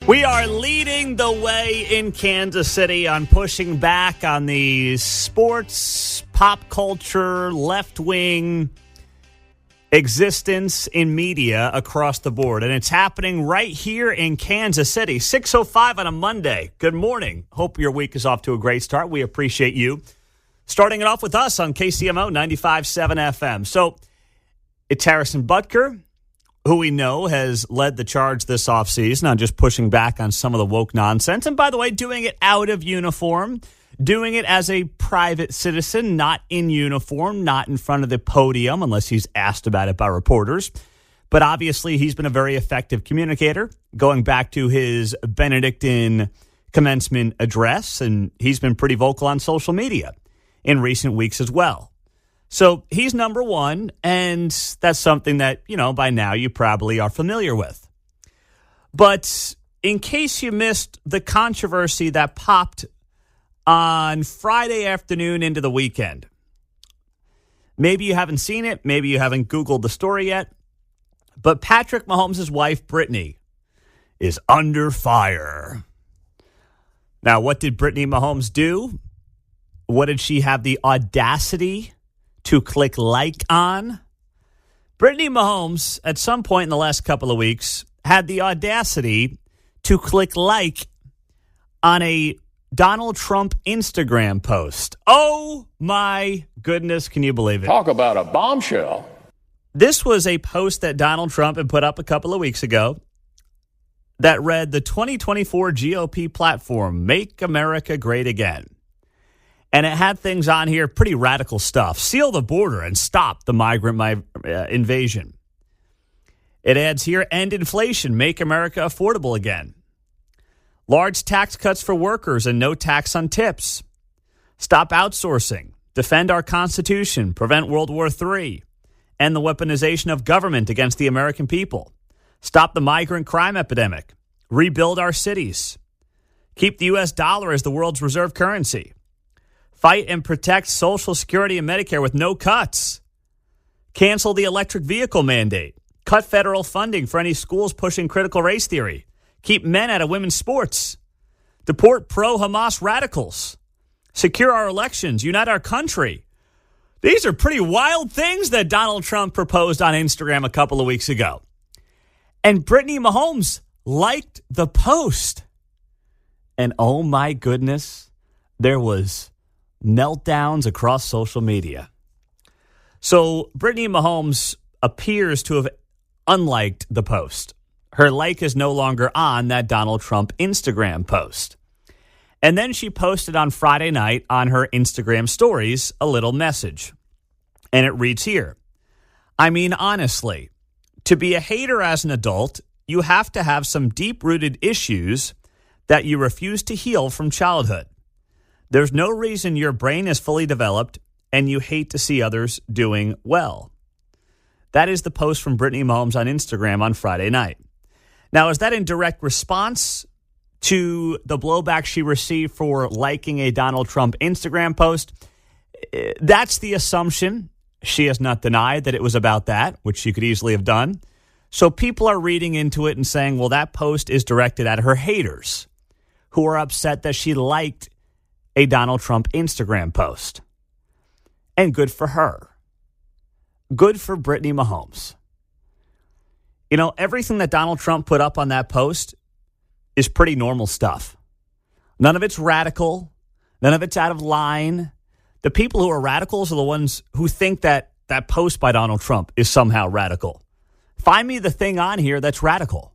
We are leading the way in Kansas City on pushing back on the sports, pop culture, left-wing existence in media across the board. And it's happening right here in Kansas City, 6:05 on a Monday. Good morning. Hope your week is off to a great start. We appreciate you starting it off with us on KCMO 95.7 FM. So it's Harrison Butker, who we know has led the charge this offseason on just pushing back on some of the woke nonsense. And by the way, doing it out of uniform, doing it as a private citizen, not in uniform, not in front of the podium, unless he's asked about it by reporters. But obviously, he's been a very effective communicator, going back to his Benedictine commencement address, and he's been pretty vocal on social media in recent weeks as well. So he's number one, and that's something that, by now you probably are familiar with. But in case you missed the controversy that popped on Friday afternoon into the weekend, maybe you haven't seen it, maybe you haven't Googled the story yet, but Patrick Mahomes' wife, Brittany, is under fire. Now, what did Brittany Mahomes do? What did she have the audacity to click like on? Brittany Mahomes, at some point in the last couple of weeks, had the audacity to click like on a Donald Trump Instagram post. Oh, my goodness. Can you believe it? Talk about a bombshell. This was a post that Donald Trump had put up a couple of weeks ago that read, "The 2024 GOP platform, Make America Great Again." And it had things on here, pretty radical stuff. Seal the border and stop the migrant invasion. It adds here, end inflation, make America affordable again. Large tax cuts for workers and no tax on tips. Stop outsourcing. Defend our Constitution. Prevent World War III. End the weaponization of government against the American people. Stop the migrant crime epidemic. Rebuild our cities. Keep the U.S. dollar as the world's reserve currency. Fight and protect Social Security and Medicare with no cuts. Cancel the electric vehicle mandate. Cut federal funding for any schools pushing critical race theory. Keep men out of women's sports. Deport pro-Hamas radicals. Secure our elections. Unite our country. These are pretty wild things that Donald Trump proposed on Instagram a couple of weeks ago. And Brittany Mahomes liked the post. And oh my goodness, there was meltdowns across social media. So Brittany Mahomes appears to have unliked the post. Her like is no longer on that Donald Trump Instagram post. And then she posted on Friday night on her Instagram stories a little message. And it reads here, "I mean, honestly, to be a hater as an adult, you have to have some deep-rooted issues that you refuse to heal from childhood. There's no reason your brain is fully developed and you hate to see others doing well." That is the post from Brittany Mahomes on Instagram on Friday night. Now, is that in direct response to the blowback she received for liking a Donald Trump Instagram post? That's the assumption. She has not denied that it was about that, which she could easily have done. So people are reading into it and saying, well, that post is directed at her haters who are upset that she liked a Donald Trump Instagram post. And good for her. Good for Brittany Mahomes. Everything that Donald Trump put up on that post is pretty normal stuff. None of it's radical. None of it's out of line. The people who are radicals are the ones who think that that post by Donald Trump is somehow radical. Find me the thing on here that's radical.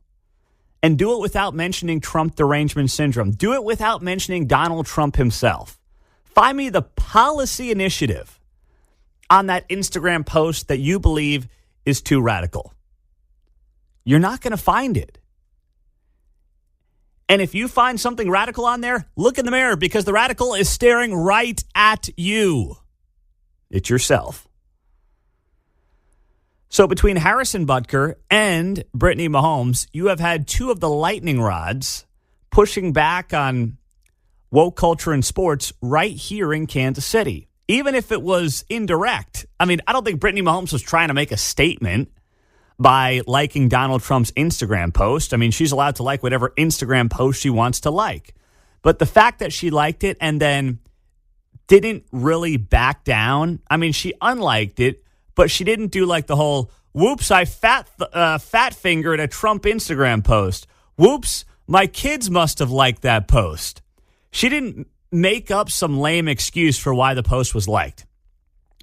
And do it without mentioning Trump derangement syndrome. Do it without mentioning Donald Trump himself. Find me the policy initiative on that Instagram post that you believe is too radical. You're not going to find it. And if you find something radical on there, look in the mirror because the radical is staring right at you. It's yourself. So between Harrison Butker and Brittany Mahomes, you have had two of the lightning rods pushing back on woke culture and sports right here in Kansas City. Even if it was indirect. I mean, I don't think Brittany Mahomes was trying to make a statement by liking Donald Trump's Instagram post. I mean, she's allowed to like whatever Instagram post she wants to like. But the fact that she liked it and then didn't really back down. I mean, she unliked it, but she didn't do like the whole, whoops, I fat fingered a Trump Instagram post. Whoops, my kids must have liked that post. She didn't make up some lame excuse for why the post was liked.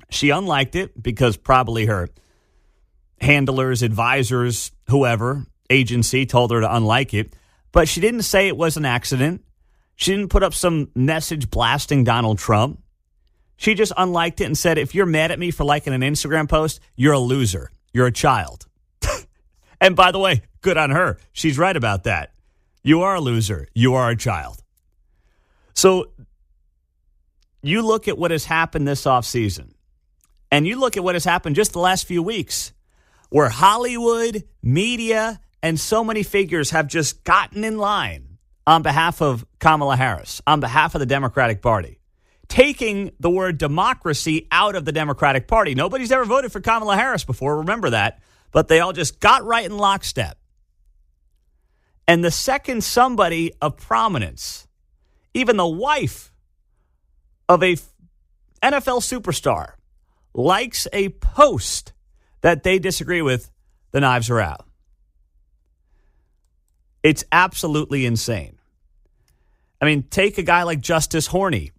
She unliked it because probably her handlers, advisors, whoever, agency told her to unlike it. But she didn't say it was an accident. She didn't put up some message blasting Donald Trump. She just unliked it and said, if you're mad at me for liking an Instagram post, you're a loser. You're a child. And by the way, good on her. She's right about that. You are a loser. You are a child. So you look at what has happened this offseason, and you look at what has happened just the last few weeks, where Hollywood, media, and so many figures have just gotten in line on behalf of Kamala Harris, on behalf of the Democratic Party, taking the word democracy out of the Democratic Party. Nobody's ever voted for Kamala Harris before, remember that, but they all just got right in lockstep. And the second somebody of prominence, even the wife of a NFL superstar, likes a post that they disagree with, the knives are out. It's absolutely insane. I mean, take a guy like Justice Horny.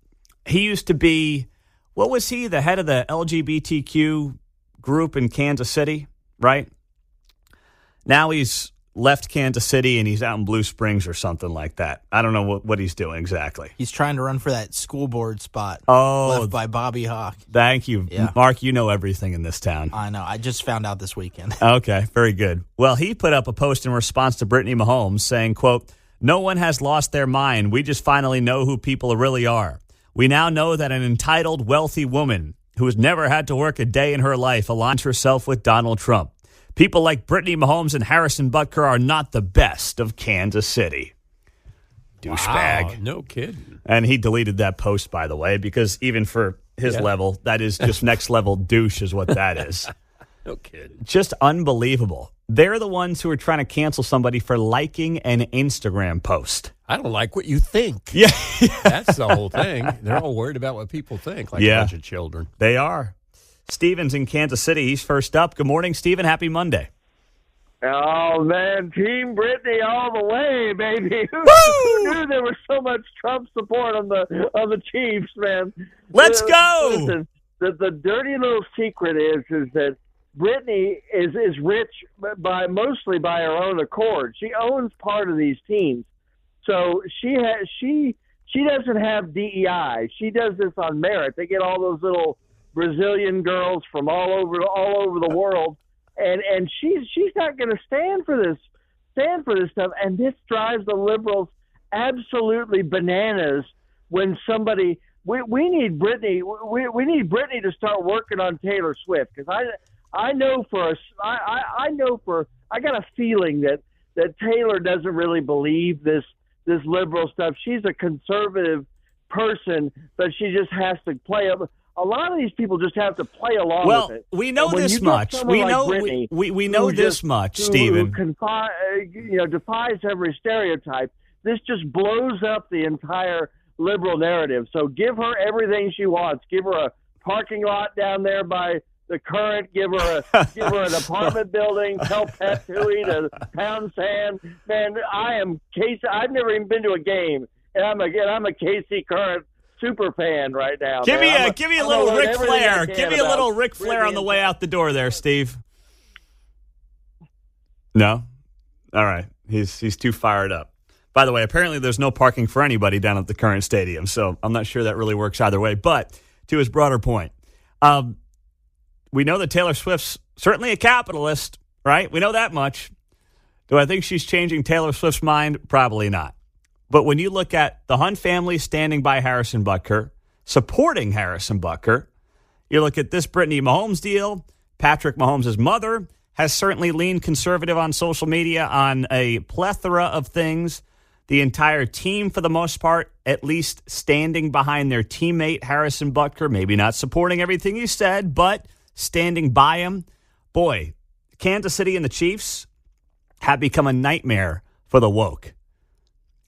He used to be, what was he, the head of the LGBTQ group in Kansas City, right? Now he's left Kansas City and he's out in Blue Springs or something like that. I don't know what he's doing exactly. He's trying to run for that school board spot left by Bobby Hawk. Thank you. Yeah. Mark, you know everything in this town. I know. I just found out this weekend. Okay, very good. Well, he put up a post in response to Brittany Mahomes saying, quote, "No one has lost their mind. We just finally know who people really are. We now know that an entitled, wealthy woman who has never had to work a day in her life aligns herself with Donald Trump. People like Brittany Mahomes and Harrison Butker are not the best of Kansas City." Douchebag. Wow, no kidding. And he deleted that post, by the way, because even for his level, that is just next level douche is what that is. No kidding. Just unbelievable. They're the ones who are trying to cancel somebody for liking an Instagram post. I don't like what you think. Yeah. That's the whole thing. They're all worried about what people think, like a bunch of children. They are. Steven's in Kansas City. He's first up. Good morning, Steven. Happy Monday. Oh, man. Team Brittany all the way, baby. Who knew there was so much Trump support on the Chiefs, man? Let's go. Listen, the dirty little secret is that Brittany is rich mostly by her own accord. She owns part of these teams. So she doesn't have DEI. She does this on merit. They get all those little Brazilian girls from all over the world, and she's not going to stand for this stuff. And this drives the liberals absolutely bananas. When somebody we need Brittany to start working on Taylor Swift, because I got a feeling that Taylor doesn't really believe this liberal stuff. She's a conservative person, but she just has to play up. A lot of these people just have to play along with it. Well, we know this much. We know we know this much, Stephen. Who defies every stereotype. This just blows up the entire liberal narrative. So give her everything she wants. Give her a parking lot down there by the Current. Give her an apartment building. Tell Pet Tui to pound sand. Man, I am Casey. I've never even been to a game, and I'm a Casey Current super fan right now. Give me a little Ric Flair. Give me a little Ric Flair on the way out the door there, Steve. No? All right. He's too fired up. By the way, apparently there's no parking for anybody down at the Current Stadium, so I'm not sure that really works either way. But to his broader point, we know that Taylor Swift's certainly a capitalist, right? We know that much. Do I think she's changing Taylor Swift's mind? Probably not. But when you look at the Hunt family standing by Harrison Butker, supporting Harrison Butker, you look at this Brittany Mahomes deal, Patrick Mahomes' mother has certainly leaned conservative on social media on a plethora of things. The entire team, for the most part, at least standing behind their teammate, Harrison Butker, maybe not supporting everything he said, but standing by him. Boy, Kansas City and the Chiefs have become a nightmare for the woke.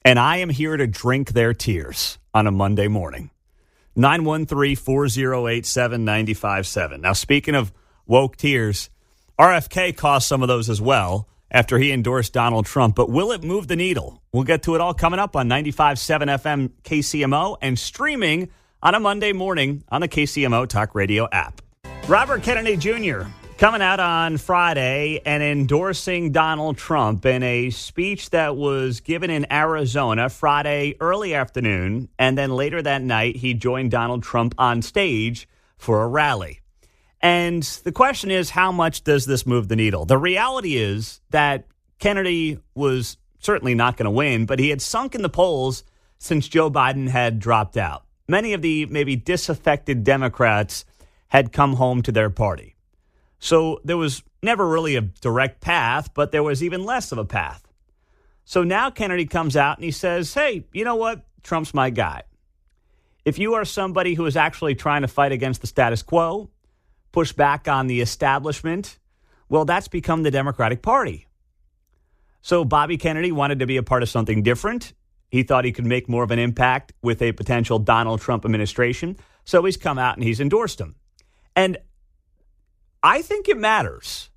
And I am here to drink their tears on a Monday morning. 913-408-7957. Now, speaking of woke tears, RFK caused some of those as well after he endorsed Donald Trump. But will it move the needle? We'll get to it all coming up on 95.7 FM KCMO and streaming on a Monday morning on the KCMO Talk Radio app. Robert Kennedy Jr. coming out on Friday and endorsing Donald Trump in a speech that was given in Arizona Friday early afternoon. And then later that night, he joined Donald Trump on stage for a rally. And the question is, how much does this move the needle? The reality is that Kennedy was certainly not going to win, but he had sunk in the polls since Joe Biden had dropped out. Many of the maybe disaffected Democrats had come home to their party. So there was never really a direct path, but there was even less of a path. So now Kennedy comes out and he says, hey, you know what? Trump's my guy. If you are somebody who is actually trying to fight against the status quo, push back on the establishment, well, that's become the Democratic Party. So Bobby Kennedy wanted to be a part of something different. He thought he could make more of an impact with a potential Donald Trump administration. So he's come out and he's endorsed him. And I think it matters.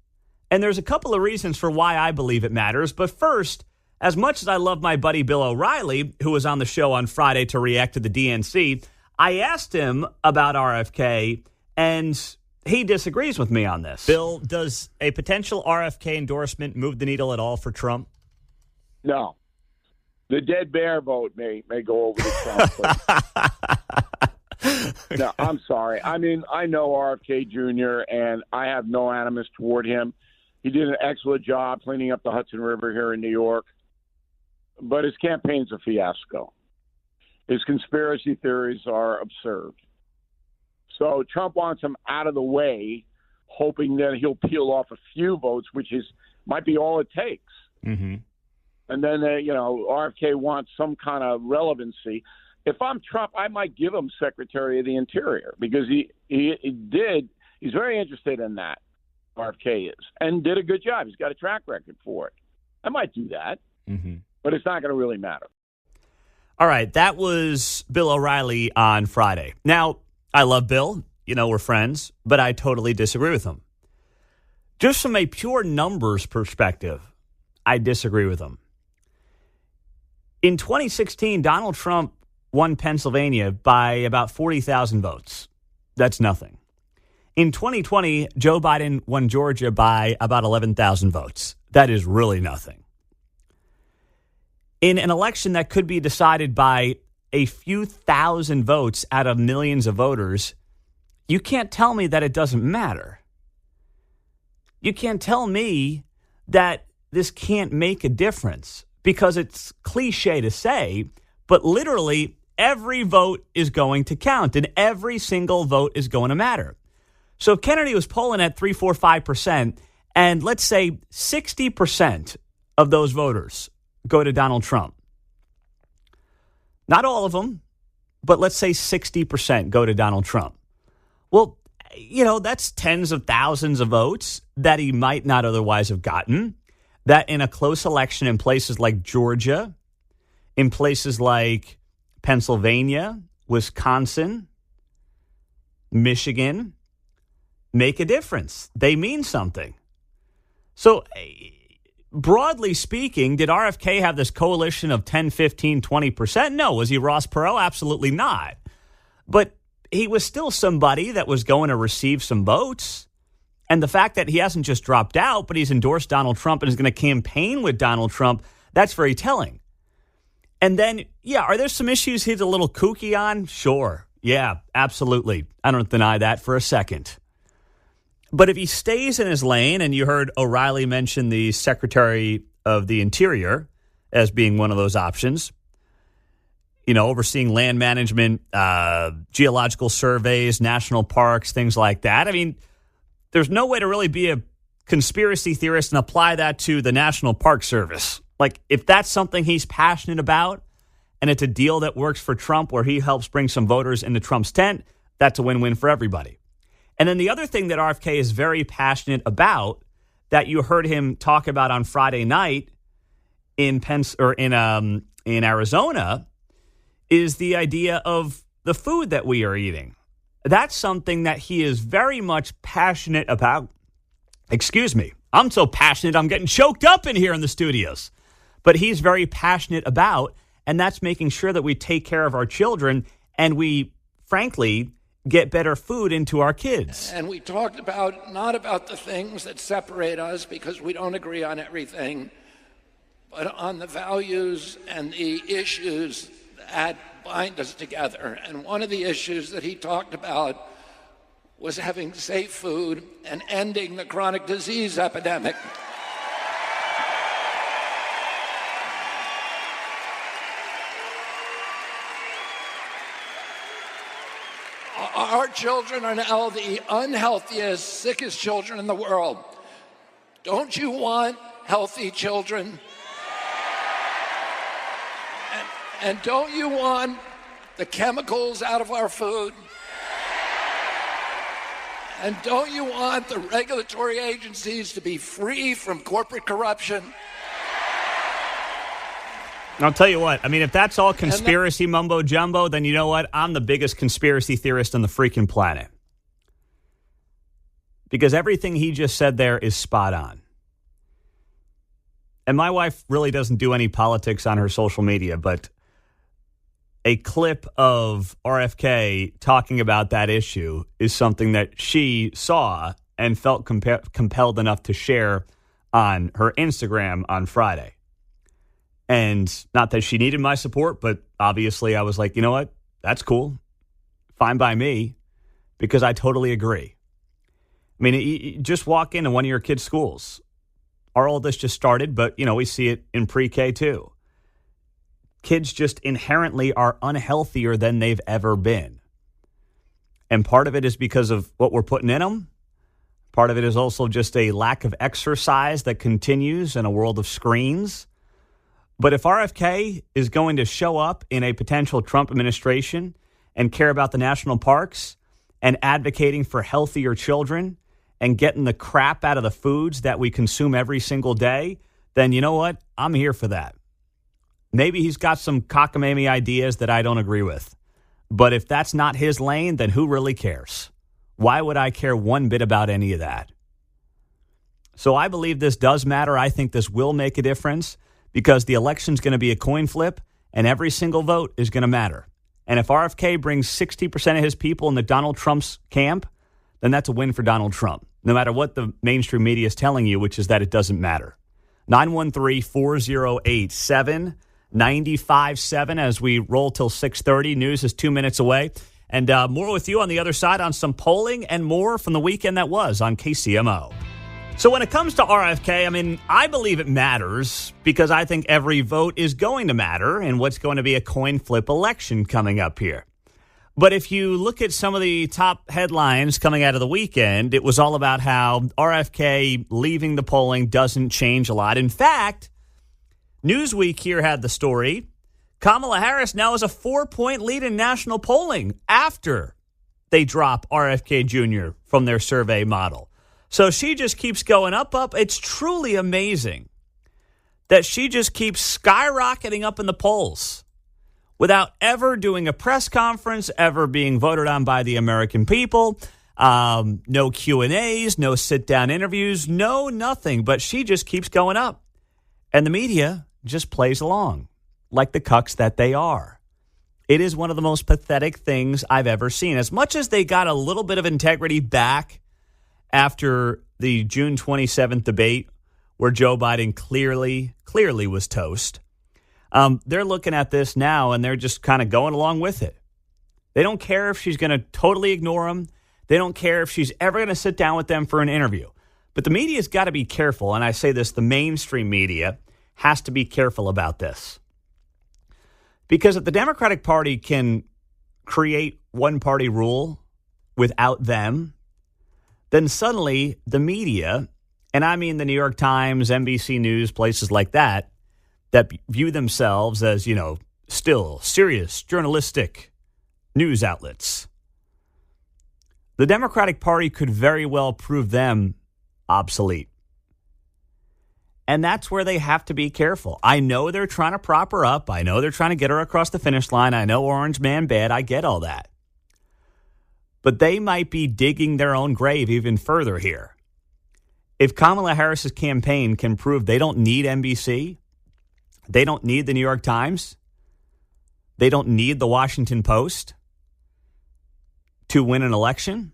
And there's a couple of reasons for why I believe it matters. But first, as much as I love my buddy Bill O'Reilly, who was on the show on Friday to react to the DNC, I asked him about RFK, and he disagrees with me on this. Bill, does a potential RFK endorsement move the needle at all for Trump? No. The dead bear vote may go over to Trump. No, I'm sorry. I mean, I know RFK Jr., and I have no animus toward him. He did an excellent job cleaning up the Hudson River here in New York. But his campaign's a fiasco. His conspiracy theories are absurd. So Trump wants him out of the way, hoping that he'll peel off a few votes, which might be all it takes. Mm-hmm. And then, RFK wants some kind of relevancy. If I'm Trump, I might give him Secretary of the Interior because he's very interested in that, RFK is, and did a good job. He's got a track record for it. I might do that, but it's not going to really matter. All right, that was Bill O'Reilly on Friday. Now, I love Bill. We're friends, but I totally disagree with him. Just from a pure numbers perspective, I disagree with him. In 2016, Donald Trump won Pennsylvania by about 40,000 votes. That's nothing. In 2020, Joe Biden won Georgia by about 11,000 votes. That is really nothing. In an election that could be decided by a few thousand votes out of millions of voters, you can't tell me that it doesn't matter. You can't tell me that this can't make a difference because it's cliche to say, but literally every vote is going to count and every single vote is going to matter. So if Kennedy was polling at 3, 4, 5%, and let's say 60% of those voters go to Donald Trump, not all of them, but let's say 60% go to Donald Trump. Well, that's tens of thousands of votes that he might not otherwise have gotten, that in a close election in places like Georgia, in places like Pennsylvania, Wisconsin, Michigan, make a difference. They mean something. So broadly speaking, did RFK have this coalition of 10, 15, 20%? No. Was he Ross Perot? Absolutely not. But he was still somebody that was going to receive some votes. And the fact that he hasn't just dropped out, but he's endorsed Donald Trump and is going to campaign with Donald Trump, that's very telling. And then, are there some issues he's a little kooky on? Sure. Yeah, absolutely. I don't deny that for a second. But if he stays in his lane, and you heard O'Reilly mention the Secretary of the Interior as being one of those options, overseeing land management, geological surveys, national parks, things like that. I mean, there's no way to really be a conspiracy theorist and apply that to the National Park Service. Like, if that's something he's passionate about and it's a deal that works for Trump where he helps bring some voters into Trump's tent, that's a win-win for everybody. And then the other thing that RFK is very passionate about that you heard him talk about on Friday night in Arizona is the idea of the food that we are eating. That's something that he is very much passionate about. Excuse me. I'm so passionate, I'm getting choked up in here in the studios. But he's very passionate about, and that's making sure that we take care of our children and we, frankly, get better food into our kids. And we talked about, not about the things that separate us because we don't agree on everything, but on the values and the issues that bind us together. And one of the issues that he talked about was having safe food and ending the chronic disease epidemic. Our children are now the unhealthiest, sickest children in the world. Don't you want healthy children? And don't you want the chemicals out of our food? And don't you want the regulatory agencies to be free from corporate corruption? I'll tell you what, I mean, if that's all conspiracy mumbo jumbo, then you know what? I'm the biggest conspiracy theorist on the freaking planet. Because everything he just said there is spot on. And my wife really doesn't do any politics on her social media, but a clip of RFK talking about that issue is something that she saw and felt compelled enough to share on her Instagram on Friday. And not that she needed my support, but obviously I was like, you know what? That's cool. Fine by me, because I totally agree. I mean, you just walk into one of your kids' schools. Our oldest just started, but, we see it in pre-K too. Kids just inherently are unhealthier than they've ever been. And part of it is because of what we're putting in them. Part of it is also just a lack of exercise that continues in a world of screens. But if RFK is going to show up in a potential Trump administration and care about the national parks and advocating for healthier children and getting the crap out of the foods that we consume every single day, then you know what? I'm here for that. Maybe he's got some cockamamie ideas that I don't agree with. But if that's not his lane, then who really cares? Why would I care one bit about any of that? So I believe this does matter. I think this will make a difference because the election's going to be a coin flip and every single vote is going to matter. And if RFK brings 60% of his people into Donald Trump's camp, then that's a win for Donald Trump, no matter what the mainstream media is telling you, which is that it doesn't matter. 913-408-7957 as we roll till 6:30. News is 2 minutes away. And more with you on the other side on some polling and more from the weekend that was on KCMO. So when it comes to RFK, I mean, I believe it matters because I think every vote is going to matter in what's going to be a coin flip election coming up here. But if you look at some of the top headlines coming out of the weekend, it was all about how RFK leaving the polling doesn't change a lot. In fact, Newsweek here had the story. Kamala Harris now has a 4-point lead in national polling after they drop RFK Jr. from their survey model. So she just keeps going up. It's truly amazing that she just keeps skyrocketing up in the polls without ever doing a press conference, ever being voted on by the American people. No Q&As, no sit-down interviews, no nothing. But she just keeps going up. And the media just plays along like the cucks that they are. It is one of the most pathetic things I've ever seen. As much as they got a little bit of integrity back after the June 27th debate where Joe Biden clearly was toast, they're looking at this now and they're just kind of going along with it. They don't care if she's going to totally ignore them. They don't care if she's ever going to sit down with them for an interview. But the media's got to be careful, and I say this, the mainstream media has to be careful about this. Because if the Democratic Party can create one-party rule without them, then suddenly the media, and I mean the New York Times, NBC News, places like that view themselves as, still serious journalistic news outlets. The Democratic Party could very well prove them obsolete And that's where they have to be careful. I know they're trying to prop her up. I know they're trying to get her across the finish line. I know Orange Man bad. I get all that. But they might be digging their own grave even further here. If Kamala Harris's campaign can prove they don't need NBC, they don't need the New York Times, they don't need the Washington Post to win an election,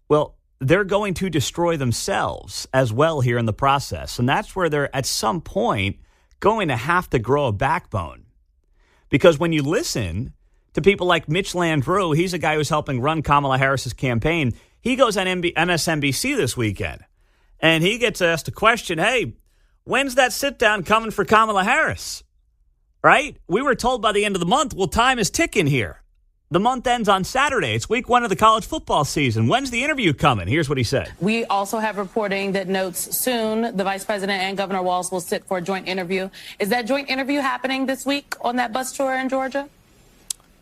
well, they're going to destroy themselves as well here in the process. And that's where they're at some point going to have to grow a backbone. Because when you listen to people like Mitch Landrieu, he's a guy who's helping run Kamala Harris's campaign. He goes on MSNBC this weekend, and he gets asked a question, hey, when's that sit-down coming for Kamala Harris? Right? We were told by the end of the month, well, time is ticking here. The month ends on Saturday. It's week 1 of the college football season. When's the interview coming? Here's what he said. We also have reporting that notes soon the vice president and Governor Walz will sit for a joint interview. Is that joint interview happening this week on that bus tour in Georgia?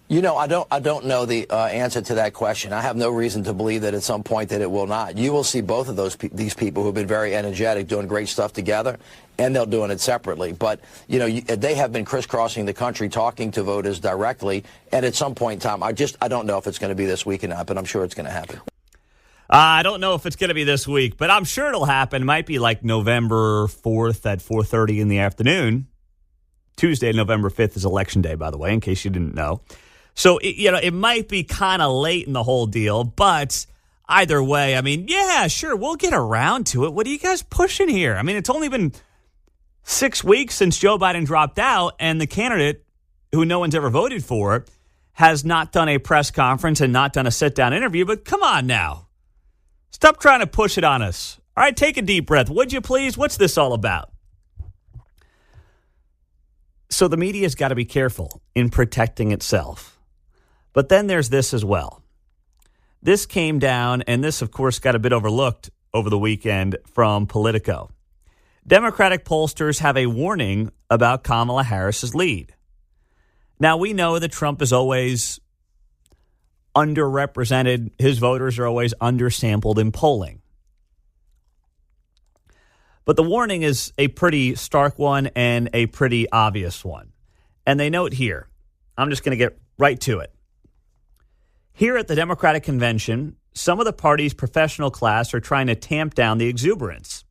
You know, I don't know the answer to that question. I have no reason to believe that at some point that it will not. You will see both of these people who have been very energetic doing great stuff together, and they're doing it separately. But, you know, they have been crisscrossing the country talking to voters directly, and at some point in time, I don't know if it's going to be this week or not, but I'm sure it's going to happen. I don't know if it's going to be this week, but I'm sure it'll happen. It might be like November 4th at 4:30 in the afternoon. Tuesday, November 5th is Election Day, by the way, in case you didn't know. So, it might be kind of late in the whole deal, but either way, I mean, yeah, sure, we'll get around to it. What are you guys pushing here? I mean, it's only been 6 weeks since Joe Biden dropped out, and the candidate who no one's ever voted for has not done a press conference and not done a sit-down interview. But come on now. Stop trying to push it on us. All right, take a deep breath. Would you please? What's this all about? So the media's got to be careful in protecting itself. But then there's this as well. This came down, and this, of course, got a bit overlooked over the weekend from Politico. Democratic pollsters have a warning about Kamala Harris's lead. Now, we know that Trump is always underrepresented. His voters are always undersampled in polling. But the warning is a pretty stark one and a pretty obvious one. And they note here, I'm just going to get right to it. Here at the Democratic Convention, some of the party's professional class are trying to tamp down the exuberance.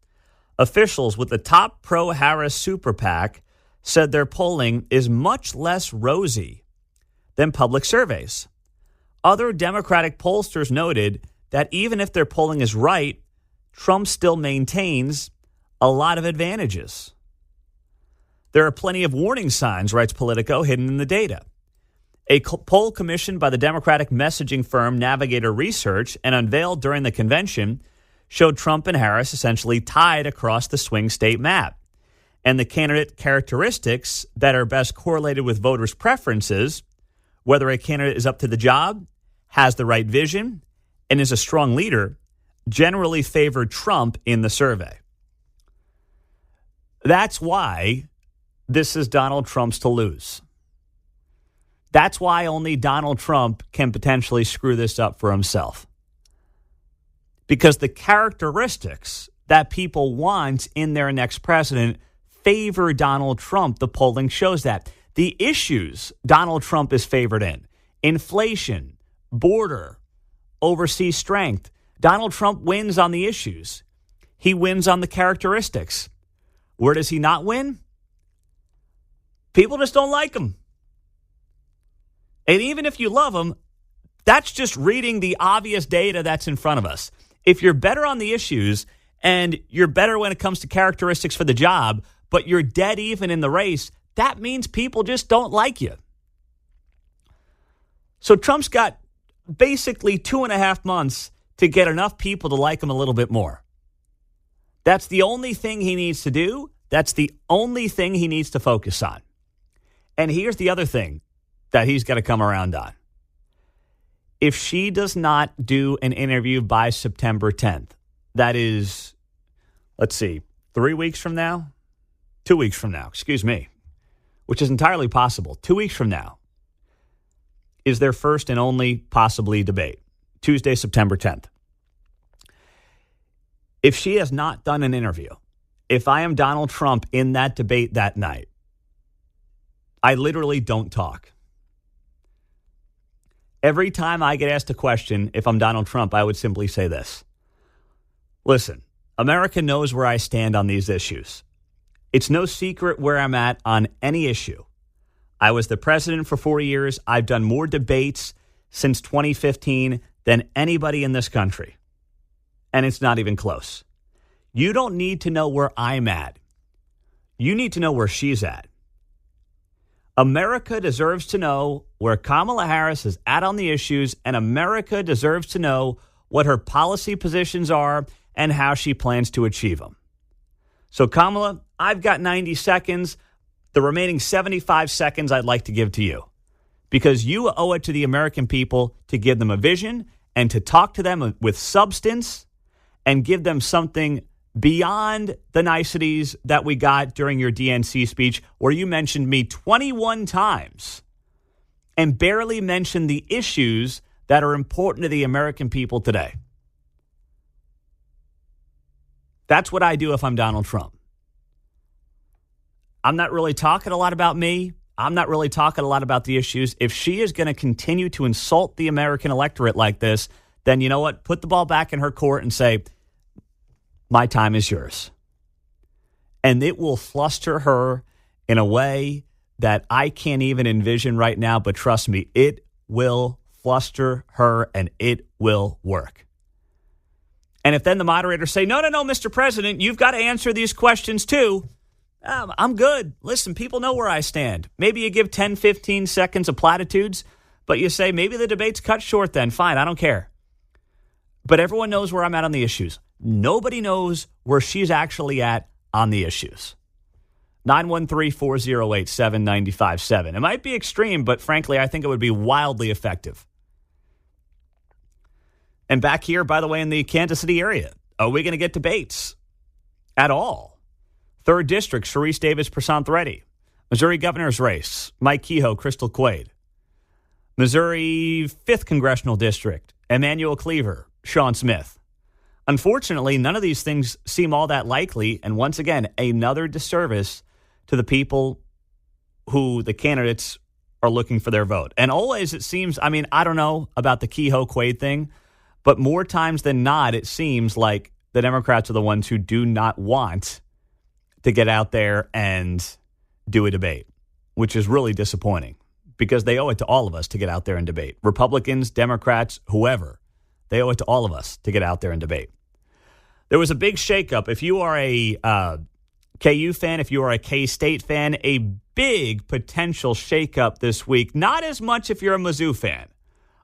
Officials with the top pro-Harris super PAC said their polling is much less rosy than public surveys. Other Democratic pollsters noted that even if their polling is right, Trump still maintains a lot of advantages. There are plenty of warning signs, writes Politico, hidden in the data. A poll commissioned by the Democratic messaging firm Navigator Research and unveiled during the convention showed Trump and Harris essentially tied across the swing state map. And the candidate characteristics that are best correlated with voters' preferences, whether a candidate is up to the job, has the right vision, and is a strong leader, generally favored Trump in the survey. That's why this is Donald Trump's to lose. That's why only Donald Trump can potentially screw this up for himself. Because the characteristics that people want in their next president favor Donald Trump. The polling shows that. The issues Donald Trump is favored in, inflation, border, overseas strength. Donald Trump wins on the issues. He wins on the characteristics. Where does he not win? People just don't like him. And even if you love him, that's just reading the obvious data that's in front of us. If you're better on the issues and you're better when it comes to characteristics for the job, but you're dead even in the race, that means people just don't like you. So Trump's got basically 2.5 months to get enough people to like him a little bit more. That's the only thing he needs to do. That's the only thing he needs to focus on. And here's the other thing that he's got to come around on. If she does not do an interview by September 10th, that is, 3 weeks from now? 2 weeks from now, excuse me, which is entirely possible. 2 weeks from now is their first and only possibly debate, Tuesday, September 10th. If she has not done an interview, if I am Donald Trump in that debate that night, I literally don't talk. Every time I get asked a question, if I'm Donald Trump, I would simply say this. Listen, America knows where I stand on these issues. It's no secret where I'm at on any issue. I was the president for 4 years. I've done more debates since 2015 than anybody in this country. And it's not even close. You don't need to know where I'm at. You need to know where she's at. America deserves to know where Kamala Harris is at on the issues, and America deserves to know what her policy positions are and how she plans to achieve them. So, Kamala, I've got 90 seconds. The remaining 75 seconds I'd like to give to you because you owe it to the American people to give them a vision and to talk to them with substance and give them something beyond the niceties that we got during your DNC speech where you mentioned me 21 times and barely mentioned the issues that are important to the American people today. That's what I do if I'm Donald Trump. I'm not really talking a lot about me. I'm not really talking a lot about the issues. If she is going to continue to insult the American electorate like this, then you know what? Put the ball back in her court and say, my time is yours. And it will fluster her in a way that I can't even envision right now. But trust me, it will fluster her and it will work. And if then the moderators say, no, Mr. President, you've got to answer these questions too. I'm good. Listen, people know where I stand. Maybe you give 10, 15 seconds of platitudes, but you say maybe the debate's cut short then. Fine, I don't care. But everyone knows where I'm at on the issues. Nobody knows where she's actually at on the issues. 913-408-7957. It might be extreme, but frankly, I think it would be wildly effective. And back here, by the way, in the Kansas City area, are we going to get debates at all? 3rd District, Sharice Davis Prasant Reddy. Missouri Governor's Race, Mike Kehoe, Crystal Quaid. Missouri 5th Congressional District, Emmanuel Cleaver, Sean Smith. Unfortunately, none of these things seem all that likely. And once again, another disservice to the people who the candidates are looking for their vote. And always it seems, I don't know about the Kehoe Quaid thing, but more times than not, it seems like the Democrats are the ones who do not want to get out there and do a debate, which is really disappointing because they owe it to all of us to get out there and debate. Republicans, Democrats, whoever, they owe it to all of us to get out there and debate. There was a big shakeup. If you are a KU fan, if you are a K-State fan, a big potential shakeup this week. Not as much if you're a Mizzou fan,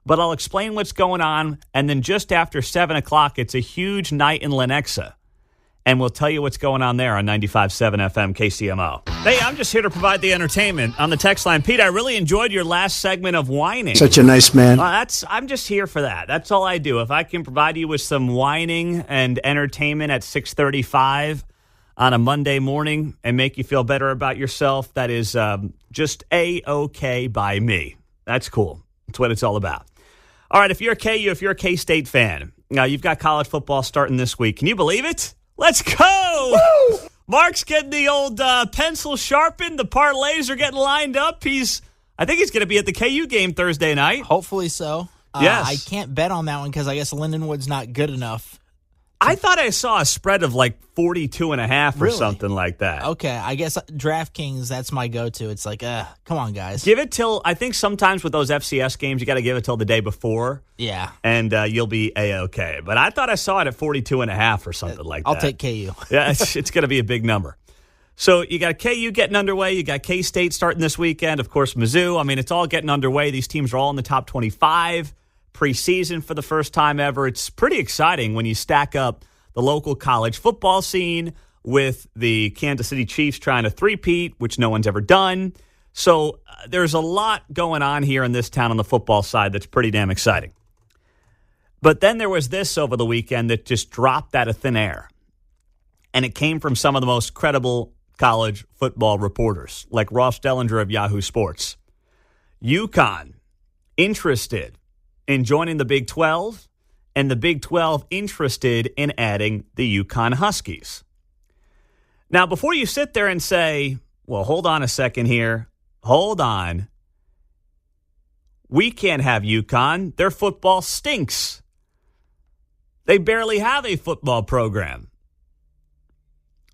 but I'll explain what's going on. And then just after 7 o'clock, it's a huge night in Lenexa. And we'll tell you what's going on there on 95.7 FM KCMO. Hey, I'm just here to provide the entertainment. On the text line, Pete, I really enjoyed your last segment of whining. Such a nice man. I'm just here for that. That's all I do. If I can provide you with some whining and entertainment at 6:35 on a Monday morning and make you feel better about yourself, that is just A-OK by me. That's cool. That's what it's all about. All right, if you're a KU, if you're a K-State fan, you've got college football starting this week. Can you believe it? Let's go! Woo! Mark's getting the old pencil sharpened. The parlays are getting lined up. I think he's going to be at the KU game Thursday night. Hopefully so. Yes. I can't bet on that one because I guess Lindenwood's not good enough. I thought I saw a spread of like 42.5 or something like that. Okay, I guess DraftKings, that's my go-to. It's like, come on, guys. Give it till, I think sometimes with those FCS games, you got to give it till the day before. Yeah. And you'll be A-OK. But I thought I saw it at 42.5 or something like that. I'll take KU. Yeah, it's going to be a big number. So you got KU getting underway. You got K-State starting this weekend. Of course, Mizzou. It's all getting underway. These teams are all in the top 25 preseason for the first time ever. It's pretty exciting when you stack up the local college football scene with the Kansas City Chiefs trying to three-peat, which no one's ever done. So there's a lot going on here in this town on the football side that's pretty damn exciting. But then there was this over the weekend that just dropped out of thin air. And it came from some of the most credible college football reporters, like Ross Dellinger of Yahoo Sports. UConn interested in joining the Big 12, and the Big 12 interested in adding the UConn Huskies. Now, before you sit there and say, well, hold on a second here. Hold on. We can't have UConn. Their football stinks. They barely have a football program.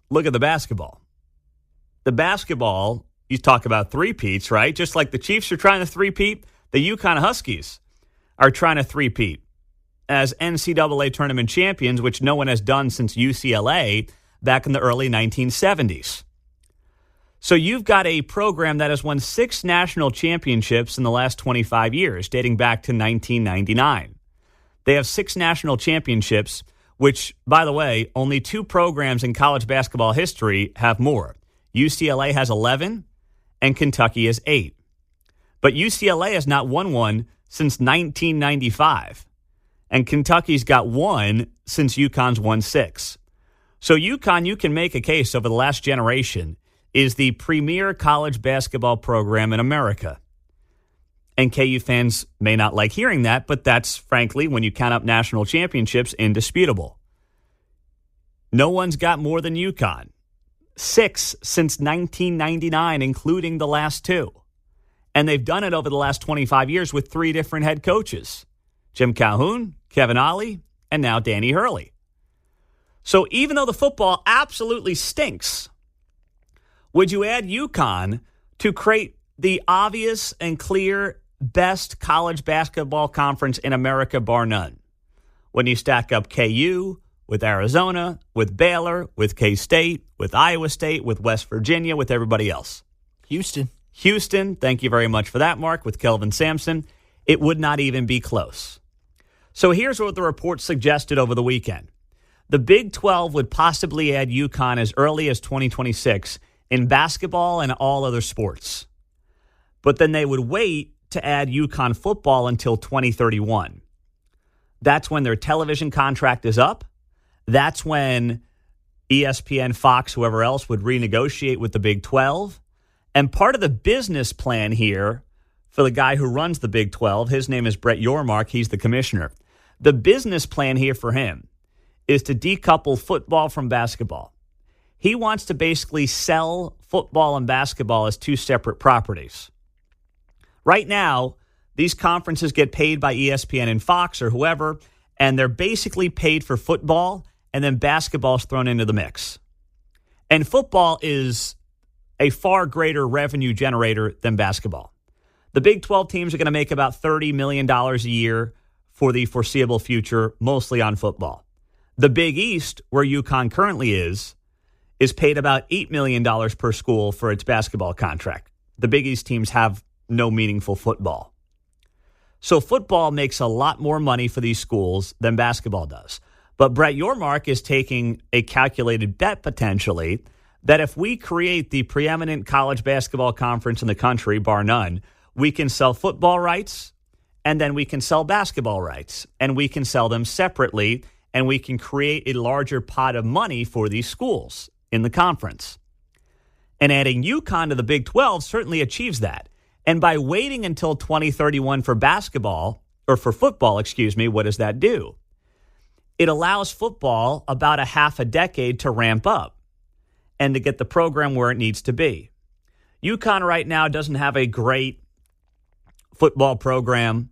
Look at the basketball. The basketball, you talk about three-peats, right? Just like the Chiefs are trying to three-peat, the UConn Huskies are trying to three-peat as NCAA tournament champions, which no one has done since UCLA back in the early 1970s. So you've got a program that has won 6 national championships in the last 25 years, dating back to 1999. They have 6 national championships, which, by the way, only 2 programs in college basketball history have more. UCLA has 11, and Kentucky has 8. But UCLA has not won one since 1995, and Kentucky's got 1 since UConn's won 6. So UConn, you can make a case over the last generation, is the premier college basketball program in America. And KU fans may not like hearing that, but that's, frankly, when you count up national championships, indisputable. No one's got more than UConn. 6 since 1999, including the last 2. And they've done it over the last 25 years with 3 different head coaches. Jim Calhoun, Kevin Ollie, and now Danny Hurley. So even though the football absolutely stinks, would you add UConn to create the obvious and clear best college basketball conference in America, bar none? When you stack up KU with Arizona, with Baylor, with K-State, with Iowa State, with West Virginia, with everybody else. Houston, thank you very much for that, Mark, with Kelvin Sampson. It would not even be close. So here's what the report suggested over the weekend. The Big 12 would possibly add UConn as early as 2026 in basketball and all other sports. But then they would wait to add UConn football until 2031. That's when their television contract is up. That's when ESPN, Fox, whoever else would renegotiate with the Big 12. And part of the business plan here for the guy who runs the Big 12, his name is Brett Yormark, he's the commissioner. The business plan here for him is to decouple football from basketball. He wants to basically sell football and basketball as 2 separate properties. Right now, these conferences get paid by ESPN and Fox or whoever, and they're basically paid for football, and then basketball is thrown into the mix. And football is a far greater revenue generator than basketball. The Big 12 teams are going to make about $30 million a year for the foreseeable future, mostly on football. The Big East, where UConn currently is paid about $8 million per school for its basketball contract. The Big East teams have no meaningful football. So football makes a lot more money for these schools than basketball does. But Brett Yormark is taking a calculated bet potentially that if we create the preeminent college basketball conference in the country, bar none, we can sell football rights and then we can sell basketball rights and we can sell them separately and we can create a larger pot of money for these schools in the conference. And adding UConn to the Big 12 certainly achieves that. And by waiting until 2031 for basketball, or for football, what does that do? It allows football about a half a decade to ramp up and to get the program where it needs to be. UConn right now doesn't have a great football program.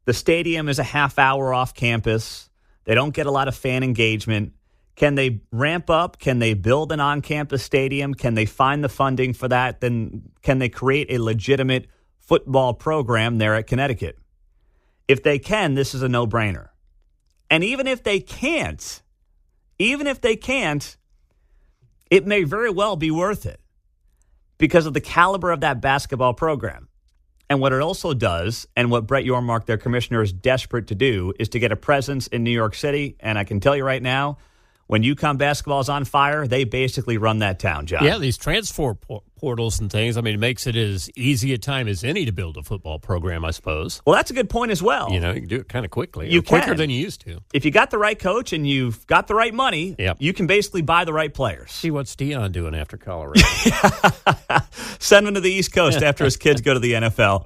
The stadium is a half hour off campus. They don't get a lot of fan engagement. Can they ramp up? Can they build an on-campus stadium? Can they find the funding for that? Then can they create a legitimate football program there at Connecticut? If they can, this is a no-brainer. And even if they can't, it may very well be worth it because of the caliber of that basketball program. And what it also does, and what Brett Yormark, their commissioner, is desperate to do, is to get a presence in New York City. And I can tell you right now, when UConn basketball is on fire, they basically run that town, John. Yeah, these transfer portals and things, I mean, it makes it as easy a time as any to build a football program, I suppose. Well, that's a good point as well. You know, you can do it kind of quickly. You quicker can. than you used to. If you got the right coach and you've got the right money, you can basically buy the right players. See what's Deion doing after Colorado. Send him to the East Coast after his kids go to the NFL.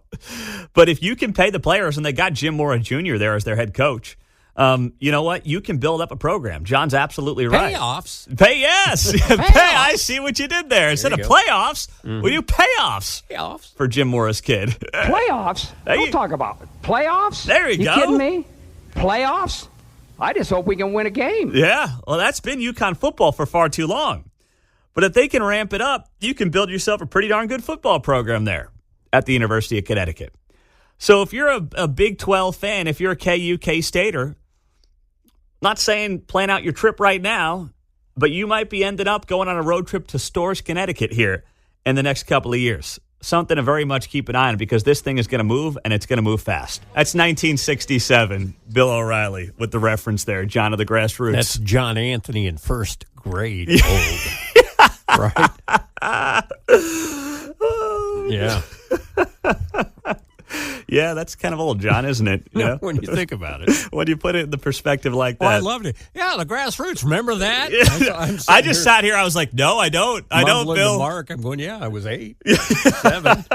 But if you can pay the players, and they got Jim Mora Jr. there as their head coach, You know what? You can build up a program. John's absolutely right. Payoffs. Yes. I see what you did there. Instead of playoffs, we do payoffs. Payoffs. For Jim Morris Kid. Playoffs? Don't talk about it. Playoffs? There you go. You kidding me? Playoffs? I just hope we can win a game. Yeah. Well, that's been UConn football for far too long. But if they can ramp it up, you can build yourself a pretty darn good football program there at the University of Connecticut. So if you're a Big 12 fan, if you're a KU, K-Stater, not saying plan out your trip right now, but you might be ended up going on a road trip to Storrs, Connecticut here in the next couple of years. Something to very much keep an eye on because this thing is going to move, and it's going to move fast. That's 1967, Bill O'Reilly with the reference there, John of the Grassroots. That's John Anthony in first grade old. Right? Yeah. Yeah, that's kind of old, John, isn't it? You know? When you think about it. When you put it in the perspective like that. Well, I loved it. Yeah, the Grassroots. Remember that? I just sat here. I was like, no, I don't. I don't, Bill. Mark. I'm going, yeah, I was 8, 7.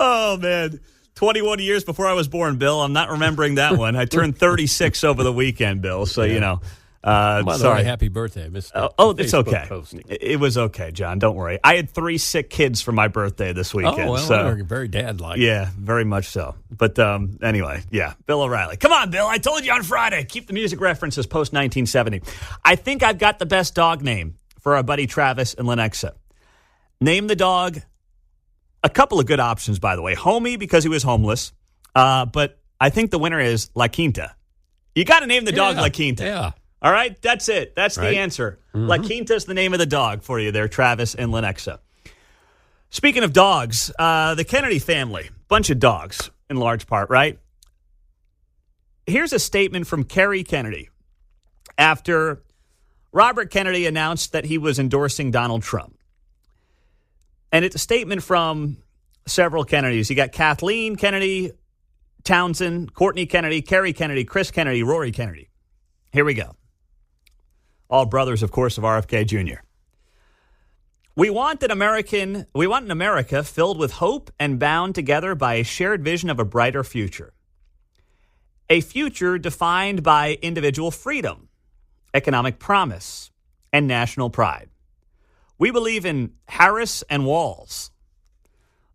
Oh, man. 21 years before I was born, Bill. I'm not remembering that one. I turned 36 over the weekend, Bill. So, you know. By the sorry. way, happy birthday. I missed it's okay. posting. It was okay, John. Don't worry. I had 3 sick kids for my birthday this weekend. Oh, well, so you're very dad-like. Yeah, very much so. But anyway, yeah, Bill O'Reilly. Come on, Bill. I told you on Friday. Keep the music references post-1970. I think I've got the best dog name for our buddy Travis in Lenexa. Name the dog. A couple of good options, by the way. Homie, because he was homeless. But I think the winner is La Quinta. You got to name the dog La Quinta. Yeah. All right, that's it. That's right. the answer. La Quinta's the name of the dog for you there, Travis and Lenexa. Speaking of dogs, the Kennedy family, bunch of dogs in large part, right? Here's a statement from Kerry Kennedy after Robert Kennedy announced that he was endorsing Donald Trump. And it's a statement from several Kennedys. You got Kathleen Kennedy, Townsend, Courtney Kennedy, Kerry Kennedy, Chris Kennedy, Rory Kennedy. Here we go. All brothers, of course, of RFK Jr. We want an America filled with hope and bound together by a shared vision of a brighter future. A future defined by individual freedom, economic promise, and national pride. We believe in Harris and Walls.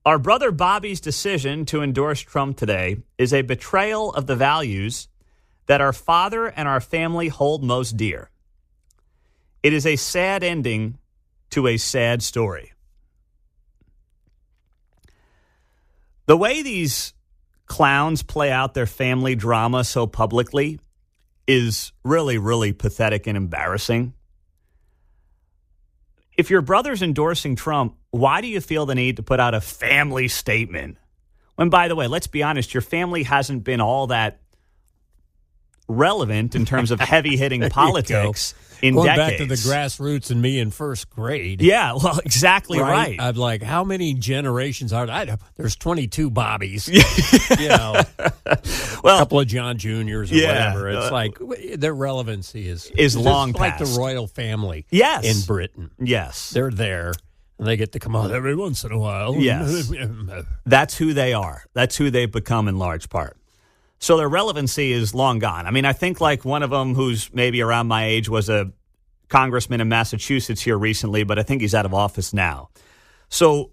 Our brother Bobby's decision to endorse Trump today is a betrayal of the values that our father and our family hold most dear. It is a sad ending to a sad story. The way these clowns play out their family drama so publicly is really, really pathetic and embarrassing. If your brother's endorsing Trump, why do you feel the need to put out a family statement? When, by the way, let's be honest, your family hasn't been all that relevant in terms of heavy-hitting politics in Going decades. back to the Grassroots and me in first grade. Yeah, well, exactly right. I'm like, how many generations are there? There's 22 Bobbies. Well, a couple of John Juniors or whatever. It's like their relevancy is long like past. the royal family Yes. in Britain. Yes. They're there, and they get to come on every once in a while. Yes. That's who they are. That's who they've become in large part. So their relevancy is long gone. I mean, I think like one of them who's maybe around my age was a congressman in Massachusetts here recently, but I think he's out of office now. So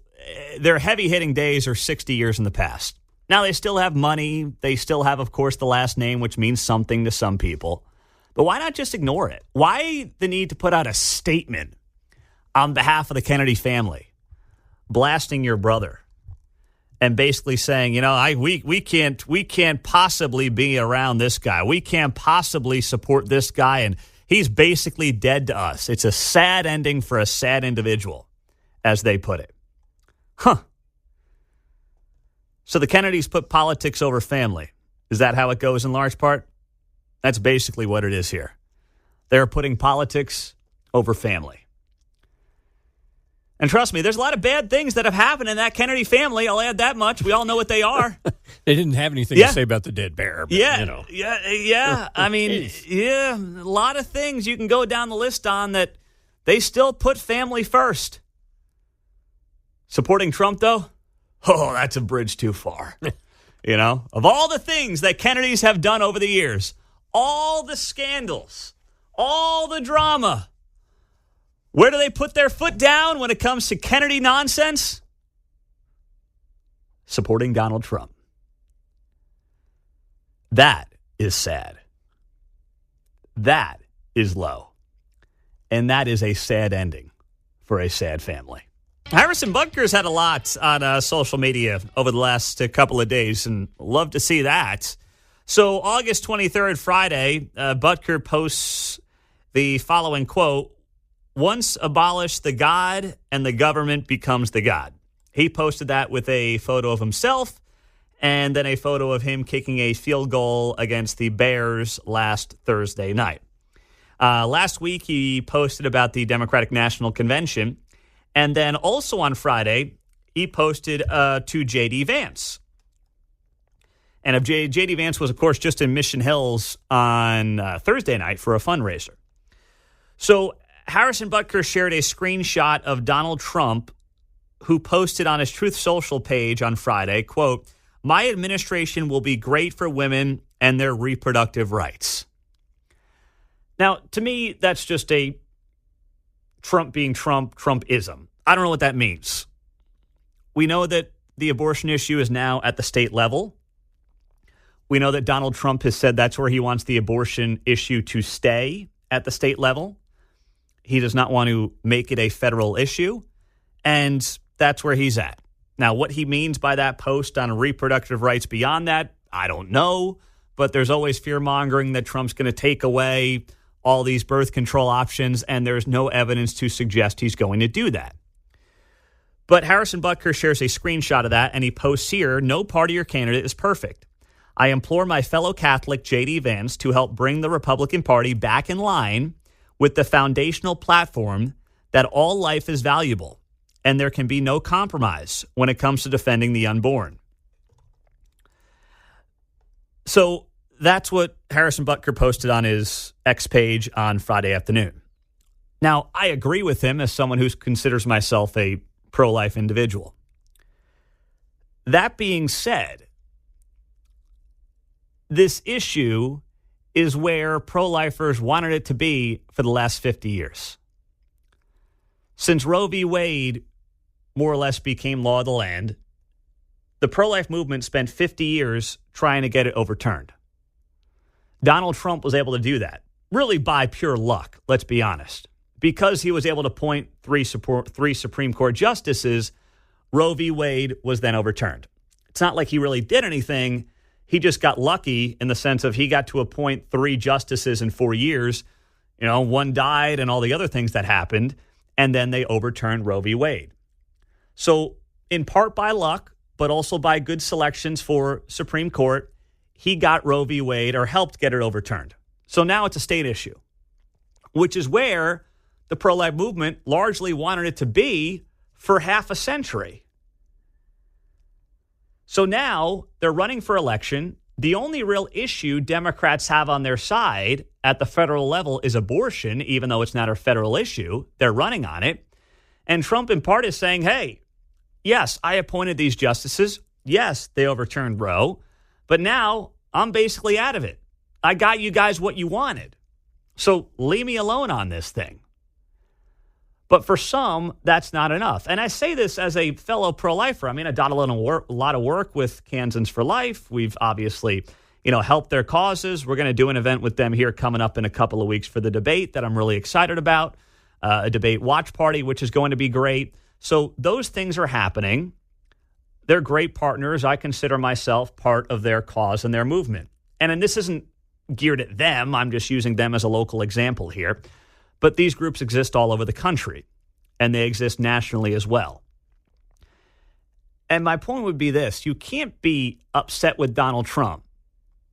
their heavy-hitting days are 60 years in the past. Now, they still have money. They still have, of course, the last name, which means something to some people. But why not just ignore it? Why the need to put out a statement on behalf of the Kennedy family, blasting your brother? And basically saying, we can't possibly be around this guy. We can't possibly support this guy, and he's basically dead to us. It's a sad ending for a sad individual, as they put it. Huh. So the Kennedys put politics over family. Is that how it goes in large part? That's basically what it is here. They're putting politics over family. And trust me, there's a lot of bad things that have happened in that Kennedy family. I'll add that much. We all know what they are. They didn't have anything to say about the dead bear. But, Yeah. I mean, a lot of things you can go down the list on that they still put family first. Supporting Trump, though? Oh, that's a bridge too far. You know, of all the things that Kennedys have done over the years, all the scandals, all the drama, where do they put their foot down when it comes to Kennedy nonsense? Supporting Donald Trump. That is sad. That is low. And that is a sad ending for a sad family. Harrison Butker's had a lot on social media over the last couple of days, and love to see that. So August 23rd, Friday, Butker posts the following quote, "Once abolish the God and the government becomes the God." He posted that with a photo of himself and then a photo of him kicking a field goal against the Bears last Thursday night. Last week, he posted about the Democratic National Convention. And then also on Friday, he posted to J.D. Vance. And J.D. Vance was, of course, just in Mission Hills on Thursday night for a fundraiser. So Harrison Butker shared a screenshot of Donald Trump, who posted on his Truth Social page on Friday, quote, "My administration will be great for women and their reproductive rights." Now, to me, that's just a Trump being Trump, Trumpism. I don't know what that means. We know that the abortion issue is now at the state level. We know that Donald Trump has said that's where he wants the abortion issue to stay, at the state level. He does not want to make it a federal issue, and that's where he's at. Now, what he means by that post on reproductive rights beyond that, I don't know, but there's always fear-mongering that Trump's going to take away all these birth control options, and there's no evidence to suggest he's going to do that. But Harrison Butker shares a screenshot of that, and he posts here, "No party or candidate is perfect. I implore my fellow Catholic J.D. Vance to help bring the Republican Party back in line with the foundational platform that all life is valuable, and there can be no compromise when it comes to defending the unborn." So that's what Harrison Butker posted on his X page on Friday afternoon. Now, I agree with him as someone who considers myself a pro-life individual. That being said, this issue is where pro-lifers wanted it to be for the last 50 years. Since Roe v. Wade more or less became law of the land, the pro-life movement spent 50 years trying to get it overturned. Donald Trump was able to do that, really by pure luck, let's be honest. Because he was able to appoint three Supreme Court justices, Roe v. Wade was then overturned. It's not like he really did anything. He just got lucky in the sense of he got to appoint 3 justices in 4 years. You know, one died and all the other things that happened, and then they overturned Roe v. Wade. So in part by luck, but also by good selections for Supreme Court, he got Roe v. Wade, or helped get it overturned. So now it's a state issue, which is where the pro-life movement largely wanted it to be for half a century. So now they're running for election. The only real issue Democrats have on their side at the federal level is abortion, even though it's not a federal issue. They're running on it. And Trump in part is saying, hey, yes, I appointed these justices. Yes, they overturned Roe. But now I'm basically out of it. I got you guys what you wanted. So leave me alone on this thing. But for some, that's not enough. And I say this as a fellow pro-lifer. I mean, I've done a lot of work with Kansans for Life. We've obviously, helped their causes. We're going to do an event with them here coming up in a couple of weeks for the debate that I'm really excited about, a debate watch party, which is going to be great. So those things are happening. They're great partners. I consider myself part of their cause and their movement. And this isn't geared at them. I'm just using them as a local example here. But these groups exist all over the country, and they exist nationally as well. And my point would be this. You can't be upset with Donald Trump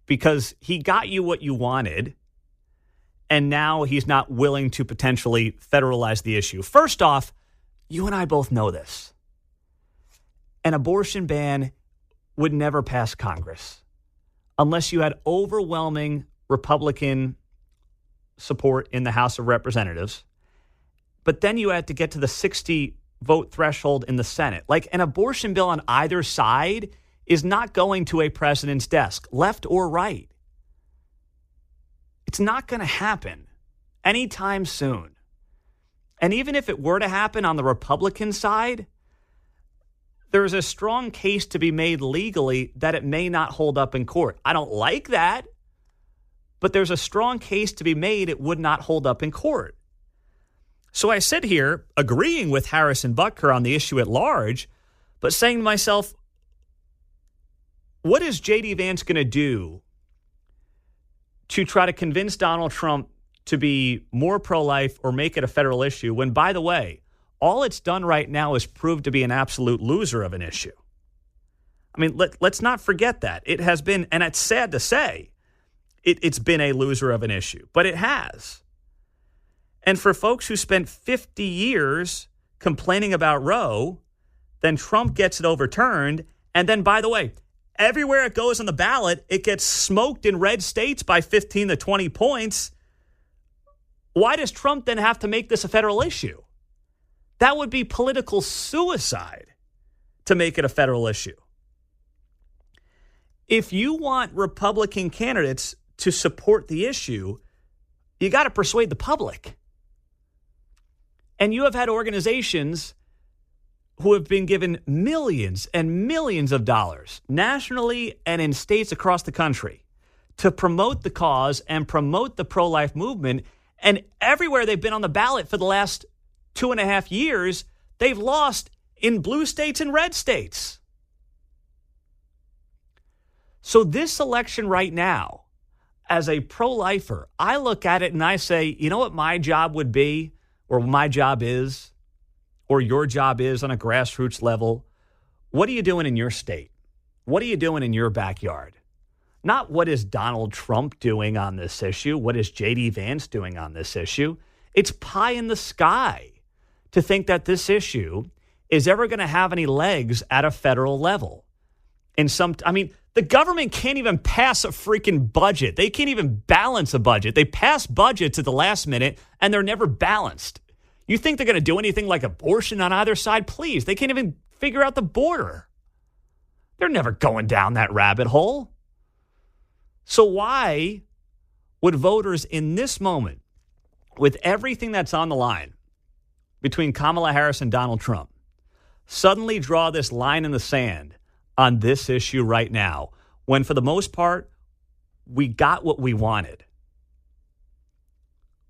because he got you what you wanted, and now he's not willing to potentially federalize the issue. First off, you and I both know this. An abortion ban would never pass Congress unless you had overwhelming Republican support in the House of Representatives. But then you had to get to the 60 vote threshold in the Senate. Like, an abortion bill on either side is not going to a president's desk, left or right. It's not going to happen anytime soon. And even if it were to happen on the Republican side, there's a strong case to be made legally that it may not hold up in court. I don't like that, but there's a strong case to be made it would not hold up in court. So I sit here agreeing with Harris and Butker on the issue at large, but saying to myself, what is J.D. Vance going to do to try to convince Donald Trump to be more pro-life or make it a federal issue when, by the way, all it's done right now is prove to be an absolute loser of an issue? I mean, let's not forget that. It has been, and it's sad to say, it's been a loser of an issue, but it has. And for folks who spent 50 years complaining about Roe, then Trump gets it overturned, and then, by the way, everywhere it goes on the ballot, it gets smoked in red states by 15 to 20 points. Why does Trump then have to make this a federal issue? That would be political suicide to make it a federal issue. If you want Republican candidates to support the issue, you got to persuade the public. And you have had organizations who have been given millions and millions of dollars nationally and in states across the country to promote the cause and promote the pro-life movement. And everywhere they've been on the ballot for the last 2.5 years, they've lost in blue states and red states. So this election right now, as a pro-lifer, I look at it and I say, you know what my job would be, or my job is, or your job is on a grassroots level? What are you doing in your state? What are you doing in your backyard? Not what is Donald Trump doing on this issue? What is J.D. Vance doing on this issue? It's pie in the sky to think that this issue is ever going to have any legs at a federal level. The government can't even pass a freaking budget. They can't even balance a budget. They pass budgets at the last minute, and they're never balanced. You think they're going to do anything like abortion on either side? Please, they can't even figure out the border. They're never going down that rabbit hole. So why would voters in this moment, with everything that's on the line between Kamala Harris and Donald Trump, suddenly draw this line in the sand on this issue right now, when for the most part, we got what we wanted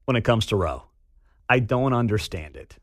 when it comes to Roe? I don't understand it.